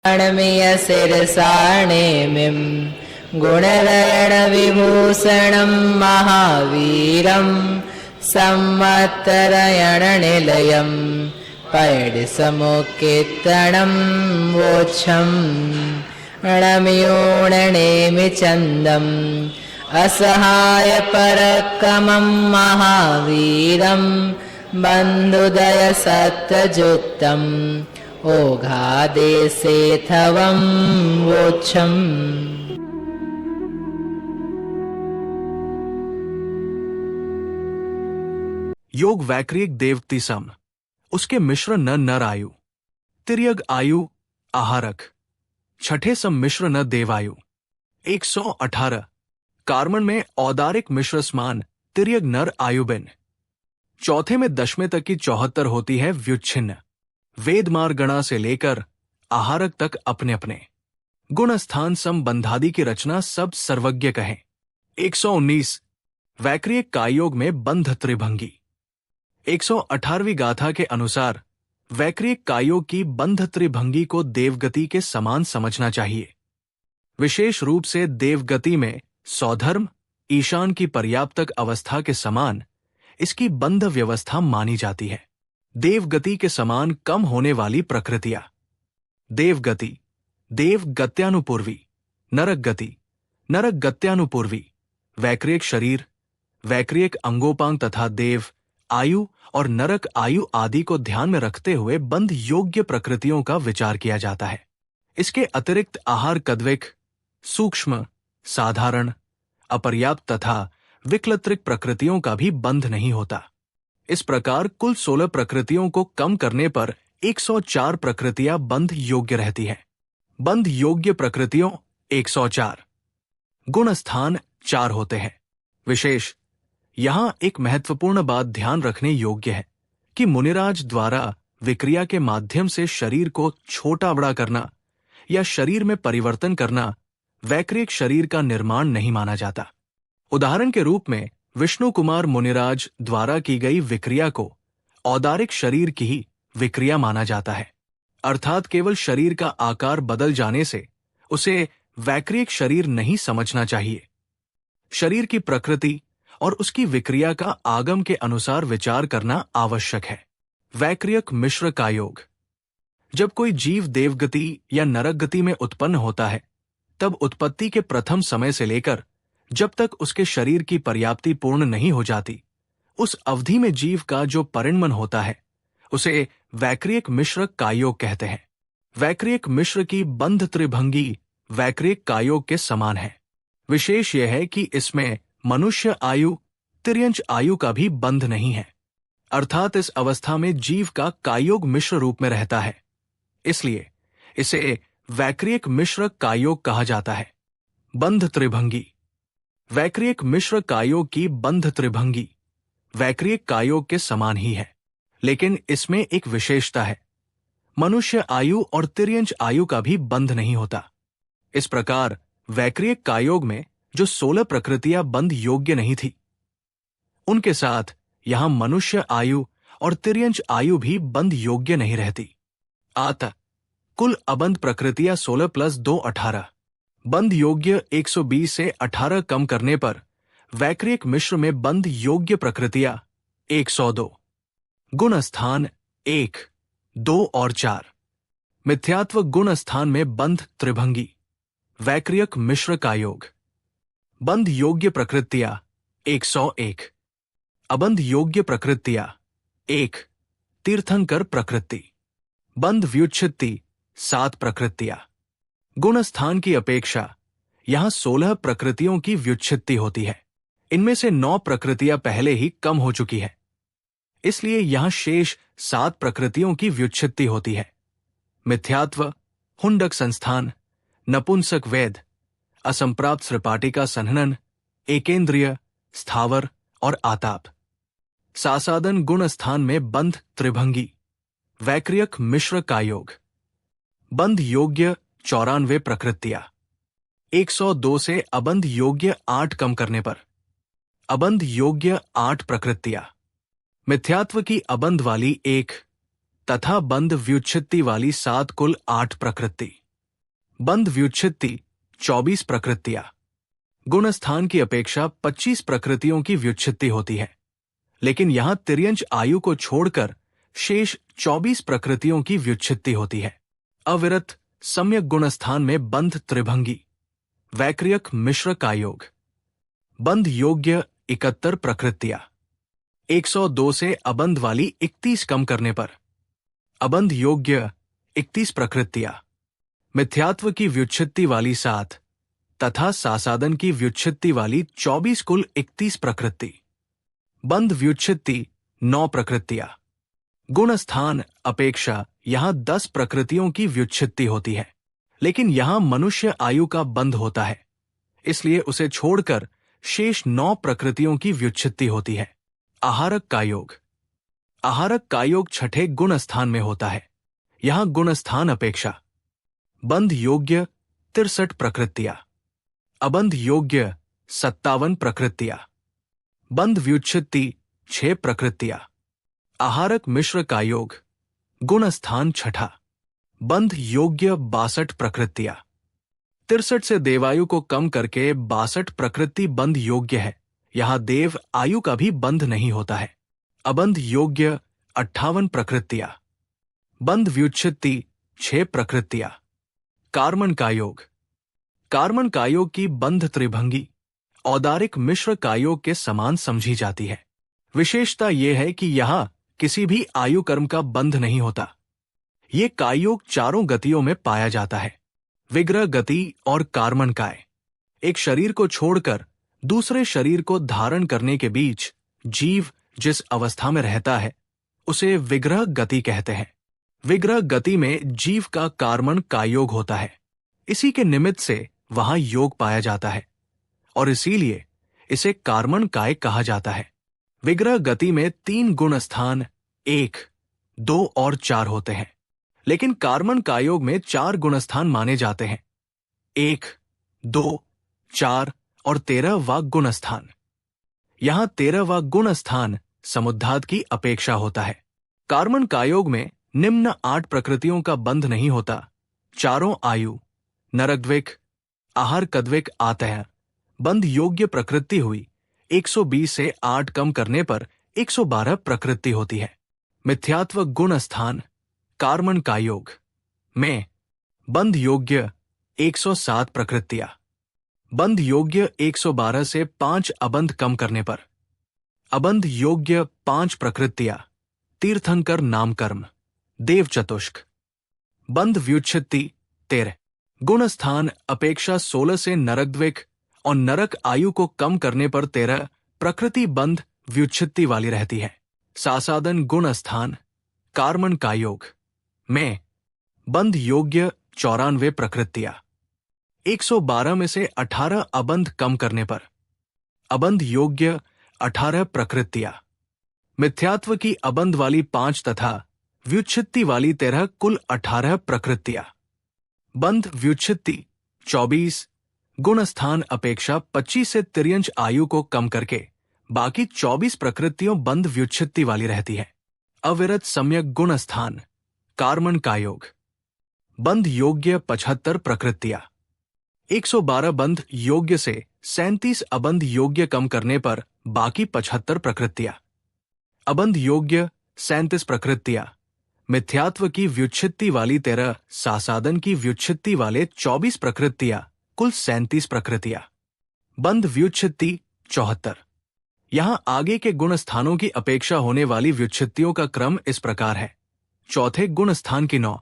णमियशिरसाणेमिं गुणधरणविभूषणं महावीरं संवत्तरयणनिलयं पैडिसमुक्कीर्तनं वोच्छं णमियोणनेमि चन्दम् असहायपरक्रमं महावीरं बन्धुदयसत्तजुक्तम् ओघादेशेथवं वोच्छम्। योग वैक्रिक देवती सम, उसके मिश्र न नर आयु, तिर्यग आयु आहारक, छठे सम मिश्र न देवायु। 118 कार्मण में औदारिक मिश्र समान तिर्यग नर आयुबिन। चौथे में दशमें तक की 74 होती है व्युच्छिन्न। वेदमार गणा से लेकर आहारक तक अपने अपने गुण स्थान संबंधादि की रचना सब सर्वज्ञ कहें। 119 वैक्रिक कायोग में बंध त्रिभंगी। 118वीं गाथा के अनुसार वैक्रिक कायोग की बंध त्रिभंगी को देवगति के समान समझना चाहिए। विशेष रूप से देवगति में सौधर्म ईशान की पर्याप्तक अवस्था के समान इसकी बंध व्यवस्था मानी जाती है। देवगति के समान कम होने वाली प्रकृतियां। देवगति देव गत्यानुपूर्वी, नरक गति नरक गत्यानुपूर्वी, वैक्रिक शरीर वैक्रिक अंगोपांग तथा देव आयु और नरक आयु आदि को ध्यान में रखते हुए बंध योग्य प्रकृतियों का विचार किया जाता है। इसके अतिरिक्त आहार कद्विक, सूक्ष्म, साधारण, अपर्याप्त तथा विकलत्रिक प्रकृतियों का भी बंध नहीं होता। इस प्रकार कुल 16 प्रकृतियों को कम करने पर 104 प्रकृतियां बंध योग्य रहती हैं। बंध योग्य प्रकृतियों 104। गुण स्थान 4 होते हैं। विशेष यहां एक महत्वपूर्ण बात ध्यान रखने योग्य है कि मुनिराज द्वारा विक्रिया के माध्यम से शरीर को छोटा बड़ा करना या शरीर में परिवर्तन करना वैक्रिक शरीर का निर्माण नहीं माना जाता। उदाहरण के रूप में विष्णु कुमार मुनिराज द्वारा की गई विक्रिया को औदारिक शरीर की ही विक्रिया माना जाता है, अर्थात केवल शरीर का आकार बदल जाने से उसे वैक्रिक शरीर नहीं समझना चाहिए। शरीर की प्रकृति और उसकी विक्रिया का आगम के अनुसार विचार करना आवश्यक है। वैक्रियक मिश्र का योग। जब कोई जीव देवगति या नरक गति में उत्पन्न होता है, तब उत्पत्ति के प्रथम समय से लेकर जब तक उसके शरीर की पर्याप्ति पूर्ण नहीं हो जाती, उस अवधि में जीव का जो परिणमन होता है उसे वैक्रियक मिश्र कायोग कहते हैं। वैक्रियक मिश्र की बंध त्रिभंगी वैक्रियक कायोग के समान है। विशेष यह है कि इसमें मनुष्य आयु तिर्यंच आयु का भी बंध नहीं है, अर्थात इस अवस्था में जीव का कायोग मिश्र रूप में रहता है, इसलिए इसे वैक्रियक मिश्र कायोग कहा जाता है। बंध त्रिभंगी। वैक्रियक मिश्र कायोग की बंध त्रिभंगी वैक्रियक कायोग के समान ही है, लेकिन इसमें एक विशेषता है। मनुष्य आयु और तिर्यंच आयु का भी बंध नहीं होता। इस प्रकार वैक्रियक कायोग में जो 16 प्रकृतियां बंध योग्य नहीं थी, उनके साथ यहां मनुष्य आयु और तिर्यंच आयु भी बंध योग्य नहीं रहती। अतः कुल अबंध प्रकृतियां 16 + 2 18। बंध योग्य 120 से 18 कम करने पर वैक्रियक मिश्र में बंध योग्य प्रकृतियां 102। गुण स्थान 1, 2 और 4। मिथ्यात्व गुण स्थान में बंध त्रिभंगी वैक्रियक मिश्र का योग। बंध योग्य प्रकृतियां 101। अबंध योग्य प्रकृतियां 1, तीर्थंकर प्रकृति। बंध व्युच्छित्ति 7 प्रकृतियां। गुण स्थान की अपेक्षा यहां 16 प्रकृतियों की व्युच्छित्ति होती है। इनमें से 9 प्रकृतियां पहले ही कम हो चुकी है, इसलिए यहां शेष 7 प्रकृतियों की व्युच्छित्ति होती है। मिथ्यात्व, हुंडक संस्थान, नपुंसक वेद, असंप्राप्त सृपाटिका संहनन, एकेंद्रिय, स्थावर और आताप। सासादन गुण स्थान में बंध त्रिभंगी वैक्रियक मिश्र का योग। बंध योग्य 94 प्रकृतियां। 102 से अबंध योग्य 8 कम करने पर अबंध योग्य 8 प्रकृतियां। मिथ्यात्व की अबंध वाली 1 तथा बंध व्युच्छित्ति वाली 7 कुल 8 प्रकृति। बंध व्युत्पत्ति 24 प्रकृतियां। गुणस्थान की अपेक्षा 25 प्रकृतियों की व्युत्पत्ति होती है, लेकिन यहां तिर्यंच आयु को छोड़कर शेष 24 प्रकृतियों की व्युत्पत्ति होती है। अविरत सम्यक गुणस्थान में बंध त्रिभंगी, वैक्रियक मिश्र का योग। बंध योग्य 71 प्रकृतियां। 102 से अबंध वाली 31 कम करने पर अबंध योग्य 31 प्रकृतियां। मिथ्यात्व की व्युत्पत्ति वाली 7 तथा सासादन की व्युत्पत्ति वाली 24 कुल 31 प्रकृति। बंध व्युत्पत्ति 9 प्रकृतियां। गुणस्थान अपेक्षा यहां 10 प्रकृतियों की व्युत्पत्ति होती है, लेकिन यहां मनुष्य आयु का बंध होता है, इसलिए उसे छोड़कर शेष 9 प्रकृतियों की व्युत्पत्ति होती है। आहारक का योग। आहारक का योग छठे गुणस्थान में होता है। यहां गुणस्थान अपेक्षा बंध योग्य 63 प्रकृतियां, अबंध योग्य 57 प्रकृतियां। बंध व्युत्पत्ति 6 प्रकृतियां। आहारक मिश्र का योग। गुणस्थान छठा। बंध योग्य 62 प्रकृतियां। 63 से देवायु को कम करके 62 प्रकृति बंध योग्य है। यहां देव आयु का भी बंध नहीं होता है। अबंध योग्य 58 प्रकृतियां। बंध व्युत्पत्ति 6 प्रकृतियां। कार्मण का योग। कार्मण का योग की बंध त्रिभंगी औदारिक मिश्र का योग के समान समझी जाती है। विशेषता यह है कि यहां किसी भी आयु कर्म का बंध नहीं होता। ये कायोग चारों गतियों में पाया जाता है, विग्रह गति और कार्मण काय। एक शरीर को छोड़कर दूसरे शरीर को धारण करने के बीच जीव जिस अवस्था में रहता है उसे विग्रह गति कहते हैं। विग्रह गति में जीव का कार्मण कायोग होता है। इसी के निमित्त से वहां योग पाया जाता है और इसीलिए इसे कार्मण काय कहा जाता है। विग्रह गति में 3 गुण स्थान 1, 2 और 4 होते हैं, लेकिन कार्मण कायोग में 4 गुणस्थान माने जाते हैं। 1, 2, 4 और 13वां गुणस्थान। यहां 13वां गुणस्थान समुद्धात की अपेक्षा होता है। कार्मण कायोग में निम्न 8 प्रकृतियों का बंध नहीं होता। चारों आयु, नरकद्विक, आहार कद्विक आते हैं। बंध योग्य प्रकृति हुई 120 से 8 कम करने पर 112 प्रकृति होती है। मिथ्यात्व गुण स्थान कार्मण कायोग में बंध योग्य 107 प्रकृतियां। बंध योग्य 112 से 5 अबंध कम करने पर अबंध योग्य 5 प्रकृतियां। तीर्थंकर नामकर्म, देव चतुष्क। बंध व्युत्पत्ति 13। गुण स्थान अपेक्षा 16 से नरकद्विक और नरक आयु को कम करने पर 13 प्रकृति बंध व्युत्पत्ति वाली रहती है। सासादन गुण स्थान कार्मण कायोग में बंध योग्य 94 प्रकृतियां। 112 में से 18 अबंध कम करने पर अबंध योग्य 18 प्रकृतियां। मिथ्यात्व की अबंध वाली 5 तथा व्युत्पत्ति वाली 13 कुल 18 प्रकृतियां। बंध व्युत्पत्ति 24। गुणस्थान अपेक्षा 25 से तिर्यंच आयु को कम करके बाकी 24 प्रकृतियों बंध व्युत्पत्ति वाली रहती है। अविरत सम्यक गुणस्थान कार्मण कायोग। बंध योग्य 75 प्रकृतियां। 112 बंध योग्य से 37 अबंध योग्य कम करने पर बाकी 75 प्रकृतियां। अबंध योग्य 37 प्रकृतियां। मिथ्यात्व की व्युत्पत्ति वाली 13, सासादन की व्युत्पत्ति वाले 24 प्रकृतियां, कुल 37 प्रकृतियां। बंध व्युत्पत्ति 74। यहां आगे के गुण स्थानों की अपेक्षा होने वाली व्युत्पत्तियों का क्रम इस प्रकार है। चौथे गुण स्थान की 9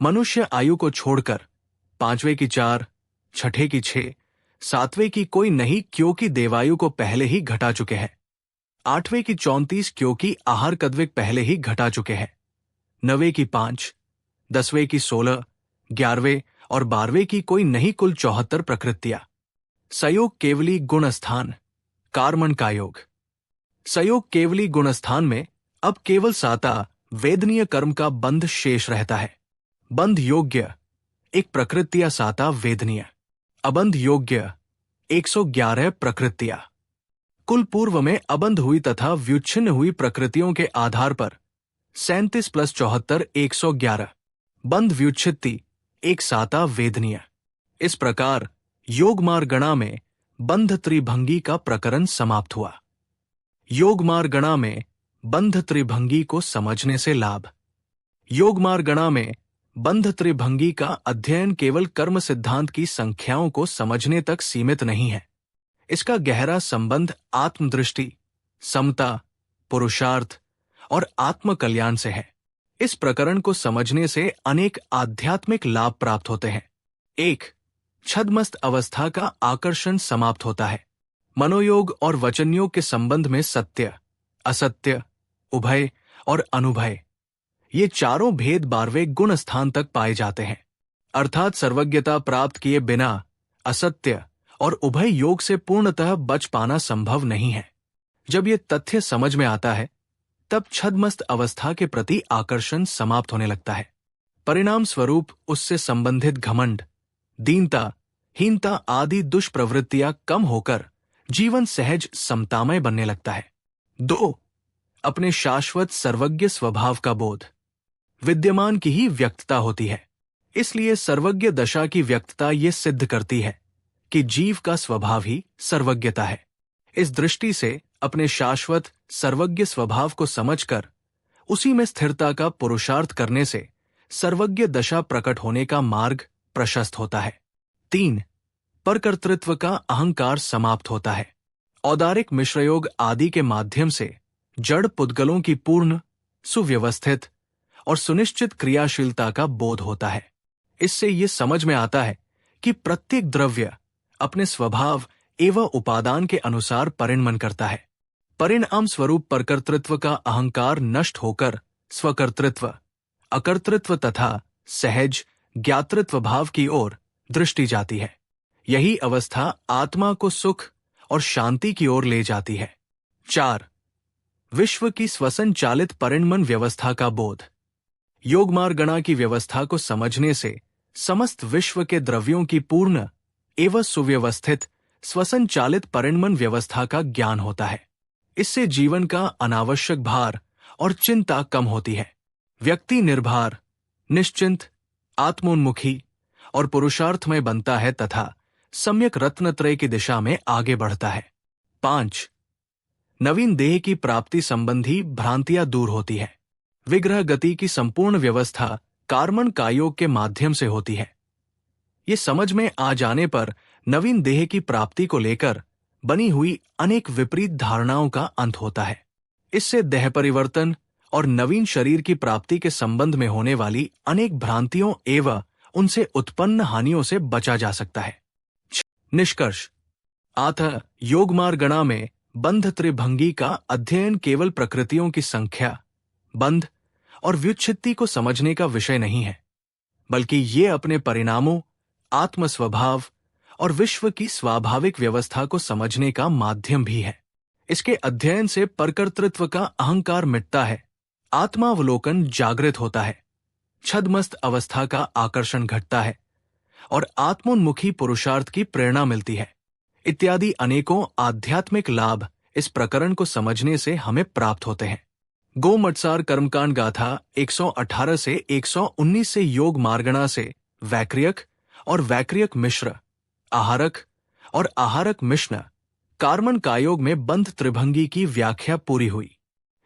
मनुष्य आयु को छोड़कर, 5वें की 4, 6ठे की 6, 7वें की कोई नहीं क्योंकि देवायु को पहले ही घटा चुके हैं। 8वें की 34 क्योंकि आहार कद्विक पहले ही घटा चुके हैं। 9वें की 5, 10वें की 16, 11वें और 12वें की कोई नहीं कुल 74 प्रकृतियां। सयोग केवली गुणस्थान कार्मण कायोग। सयोग केवली गुणस्थान में अब केवल साता वेदनीय कर्म का बंध शेष रहता है। बंध योग्य एक प्रकृतिया साता वेदनीय। अबंध योग्य 111 प्रकृतियां। कुल पूर्व में अबंध हुई तथा व्युच्छिन्न हुई प्रकृतियों के आधार पर 37 + 74 111। बंध व्युच्छित्ति एक साता वेदनीय। इस प्रकार योगमार्गणा में बंध त्रिभंगी का प्रकरण समाप्त हुआ। योगमार्गणा में बंध त्रिभंगी को समझने से लाभ। योगमार्गणा में बंध त्रिभंगी का अध्ययन केवल कर्म सिद्धांत की संख्याओं को समझने तक सीमित नहीं है। इसका गहरा संबंध आत्मदृष्टि, समता, पुरुषार्थ और आत्म कल्याण से है। इस प्रकरण को समझने से अनेक आध्यात्मिक लाभ प्राप्त होते हैं। 1. छद्मस्त अवस्था का आकर्षण समाप्त होता है। मनोयोग और वचनयोग के संबंध में सत्य, असत्य, उभय और अनुभय, ये चारों भेद 12वें गुण स्थान तक पाए जाते हैं। अर्थात सर्वज्ञता प्राप्त किए बिना असत्य और उभय योग से पूर्णतः बच पाना संभव नहीं है। जब ये तथ्य समझ में आता है, तब छद्मस्त अवस्था के प्रति आकर्षण समाप्त होने लगता है। परिणाम स्वरूप उससे संबंधित घमंड, दीनता, हीनता आदि दुष्प्रवृत्तियां कम होकर जीवन सहज समतामय बनने लगता है। 2. अपने शाश्वत सर्वज्ञ स्वभाव का बोध। विद्यमान की ही व्यक्तता होती है, इसलिए सर्वज्ञ दशा की व्यक्तता ये सिद्ध करती है कि जीव का स्वभाव ही सर्वज्ञता है। इस दृष्टि से अपने शाश्वत सर्वज्ञ स्वभाव को समझकर उसी में स्थिरता का पुरुषार्थ करने से सर्वज्ञ दशा प्रकट होने का मार्ग प्रशस्त होता है। 3. परकर्तृत्व का अहंकार समाप्त होता है। औदारिक मिश्रयोग आदि के माध्यम से जड़ पुद्गलों की पूर्ण, सुव्यवस्थित और सुनिश्चित क्रियाशीलता का बोध होता है। इससे ये समझ में आता है कि प्रत्येक द्रव्य अपने स्वभाव एवं उपादान के अनुसार परिणमन करता है। परिणाम स्वरूप परकर्तृत्व का अहंकार नष्ट होकर स्वकर्तृत्व, अकर्तृत्व तथा सहज ज्ञातृत्व भाव की ओर दृष्टि जाती है। यही अवस्था आत्मा को सुख और शांति की ओर ले जाती है। 4. विश्व की स्वसंचालित परिणमन व्यवस्था का बोध। योगमार्गणा की व्यवस्था को समझने से समस्त विश्व के द्रव्यों की पूर्ण एवं सुव्यवस्थित स्वसंचालित परिणमन व्यवस्था का ज्ञान होता है। इससे जीवन का अनावश्यक भार और चिंता कम होती है। व्यक्ति निर्भर, निश्चिंत, आत्मोन्मुखी और पुरुषार्थमय बनता है तथा सम्यक रत्नत्रय की दिशा में आगे बढ़ता है। 5. नवीन देह की प्राप्ति संबंधी भ्रांतियां दूर होती है। विग्रह गति की संपूर्ण व्यवस्था कार्मण कायोग के माध्यम से होती है। ये समझ में आ जाने पर नवीन देह की प्राप्ति को लेकर बनी हुई अनेक विपरीत धारणाओं का अंत होता है। इससे देह परिवर्तन और नवीन शरीर की प्राप्ति के संबंध में होने वाली अनेक भ्रांतियों एवं उनसे उत्पन्न हानियों से बचा जा सकता है। निष्कर्ष: अतः योगमार्गणा में बंध त्रिभंगी का अध्ययन केवल प्रकृतियों की संख्या, बंध और व्युत्पत्ति को समझने का विषय नहीं है, बल्कि ये अपने परिणामों, आत्म स्वभाव और विश्व की स्वाभाविक व्यवस्था को समझने का माध्यम भी है। इसके अध्ययन से परकर्तृत्व का अहंकार मिटता है, आत्मावलोकन जागृत होता है, छद्मस्त अवस्था का आकर्षण घटता है और आत्मोन्मुखी पुरुषार्थ की प्रेरणा मिलती है। इत्यादि अनेकों आध्यात्मिक लाभ इस प्रकरण को समझने से हमें प्राप्त होते हैं। गोमटसार कर्मकांड गाथा 118 से 119 से योग मार्गणा से वैक्रियक और वैक्रियक मिश्र, आहारक और आहारक मिश्न, कार्मण कायोग में बंध त्रिभंगी की व्याख्या पूरी हुई।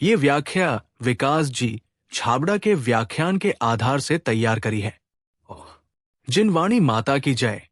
ये व्याख्या विकास जी छाबड़ा के व्याख्यान के आधार से तैयार करी है। जिनवाणी माता की जय।